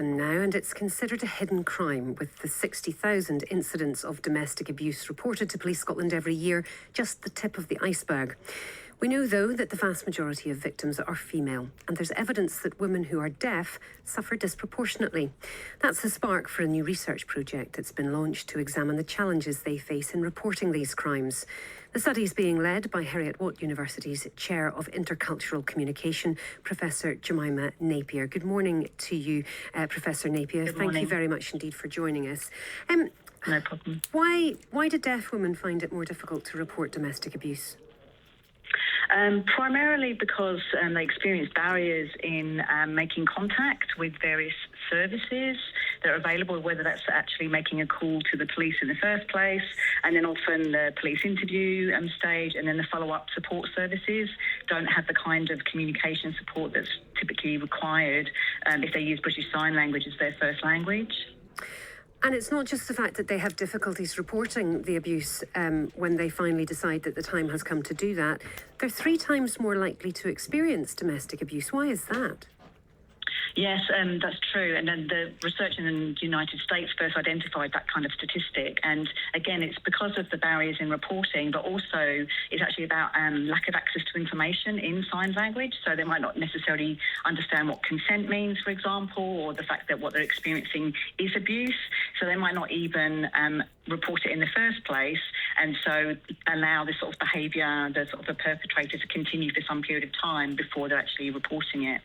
now, and it's considered a hidden crime, with the 60,000 incidents of domestic abuse reported to Police Scotland every year just the tip of the iceberg. We know, though, that the vast majority of victims are female, and there's evidence that women who are deaf suffer disproportionately. That's the spark for a new research project that's been launched to examine the challenges they face in reporting these crimes. The study is being led by Heriot-Watt University's Chair of Intercultural Communication, Professor Jemina Napier. Good morning to you, Professor Napier. Good morning. Thank you very much indeed for joining us. No problem. Why do deaf women find it more difficult to report domestic abuse? Primarily because they experience barriers in making contact with various services that are available, whether that's actually making a call to the police in the first place, and then often the police interview stage, and then the follow-up support services don't have the kind of communication support that's typically required if they use British Sign Language as their first language. And it's not just the fact that they have difficulties reporting the abuse when they finally decide that the time has come to do that. They're 3 times more likely to experience domestic abuse. Why is that? Yes, that's true. And then the research in the United States first identified that kind of statistic. And again, it's because of the barriers in reporting, but also it's actually about lack of access to information in sign language. So they might not necessarily understand what consent means, for example, or the fact that what they're experiencing is abuse. So they might not even report it in the first place, and so allow this sort of behaviour, the sort of the perpetrator, to continue for some period of time before they're actually reporting it.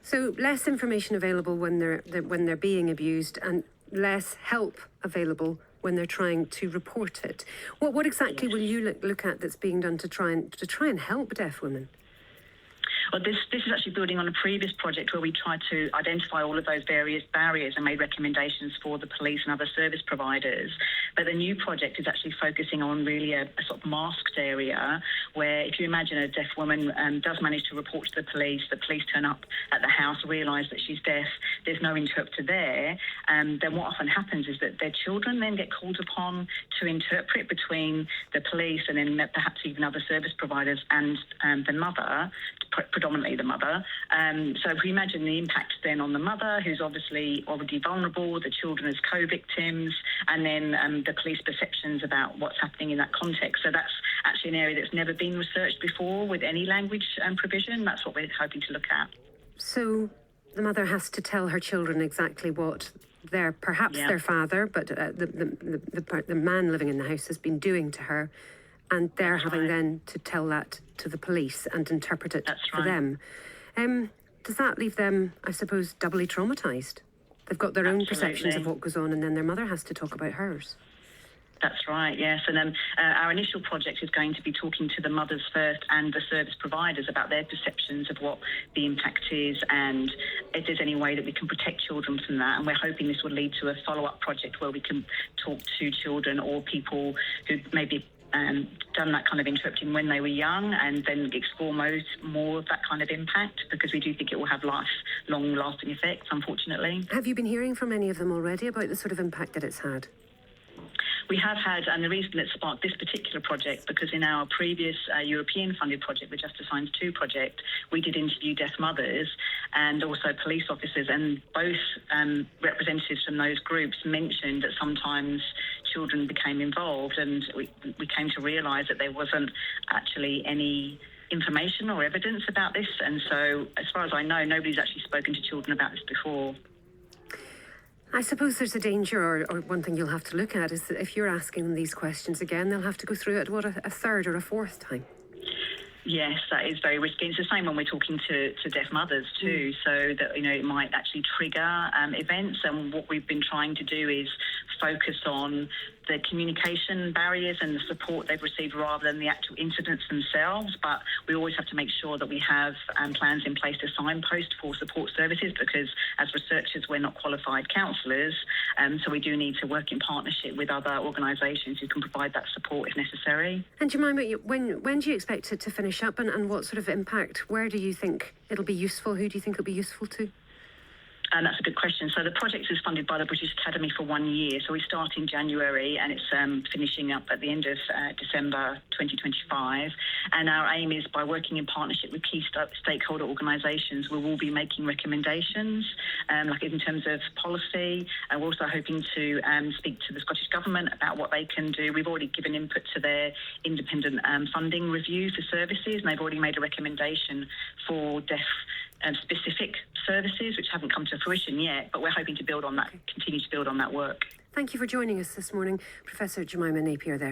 So less information available when they're being abused, and less help available when they're trying to report it. What exactly will you look at that's being done to try and help deaf women? Well, this is actually building on a previous project where we tried to identify all of those various barriers and made recommendations for the police and other service providers. But the new project is actually focusing on really a sort of masked area where, if you imagine a deaf woman does manage to report to the police turn up at the house, realise that she's deaf, there's no interpreter there, then what often happens is that their children then get called upon to interpret between the police and then perhaps even other service providers and the mother, predominantly the mother. So if we imagine the impact then on the mother, who's obviously already vulnerable, the children as co-victims, and then the police perceptions about what's happening in that context. So that's actually an area that's never been researched before with any language provision. That's what we're hoping to look at. So the mother has to tell her children exactly what their father, but the man living in the house has been doing to her, and they're having then to tell that to the police and interpret it for them. Does that leave them, I suppose, doubly traumatised? They've got their own perceptions of what goes on, and then their mother has to talk about hers. That's right, yes. And our initial project is going to be talking to the mothers first and the service providers about their perceptions of what the impact is and if there's any way that we can protect children from that. And we're hoping this will lead to a follow-up project where we can talk to children or people who maybe done that kind of interpreting when they were young, and then explore more of that kind of impact, because we do think it will have long lasting effects, unfortunately. Have you been hearing from any of them already about the sort of impact that it's had? We have had, and the reason it sparked this particular project, because in our previous European-funded project, the Justice Signs 2 project, we did interview deaf mothers and also police officers, and both representatives from those groups mentioned that sometimes children became involved, and we came to realise that there wasn't actually any information or evidence about this, and so as far as I know, nobody's actually spoken to children about this before. I suppose there's a danger, or one thing you'll have to look at, is that if you're asking them these questions again, they'll have to go through it, a third or a fourth time. Yes, that is very risky. It's the same when we're talking to deaf mothers too, so that, it might actually trigger events. And what we've been trying to do is focus on the communication barriers and the support they've received rather than the actual incidents themselves. But we always have to make sure that we have plans in place to signpost for support services, because as researchers, we're not qualified counsellors. So we do need to work in partnership with other organisations who can provide that support if necessary. And Jemima, when do you expect it to finish up, and what sort of impact? Where do you think it'll be useful? Who do you think it'll be useful to? And that's a good question. So the project is funded by the British Academy for 1 year. So we start in January and it's finishing up at the end of December 2025. And our aim is, by working in partnership with key stakeholder organisations, we will be making recommendations, like in terms of policy. We're also hoping to speak to the Scottish Government about what they can do. We've already given input to their independent funding review for services, and they've already made a recommendation for deaf specific services, which haven't come to fruition yet, but we're hoping to build on that, continue to build on that work. Thank you for joining us this morning, Professor Jemina Napier there.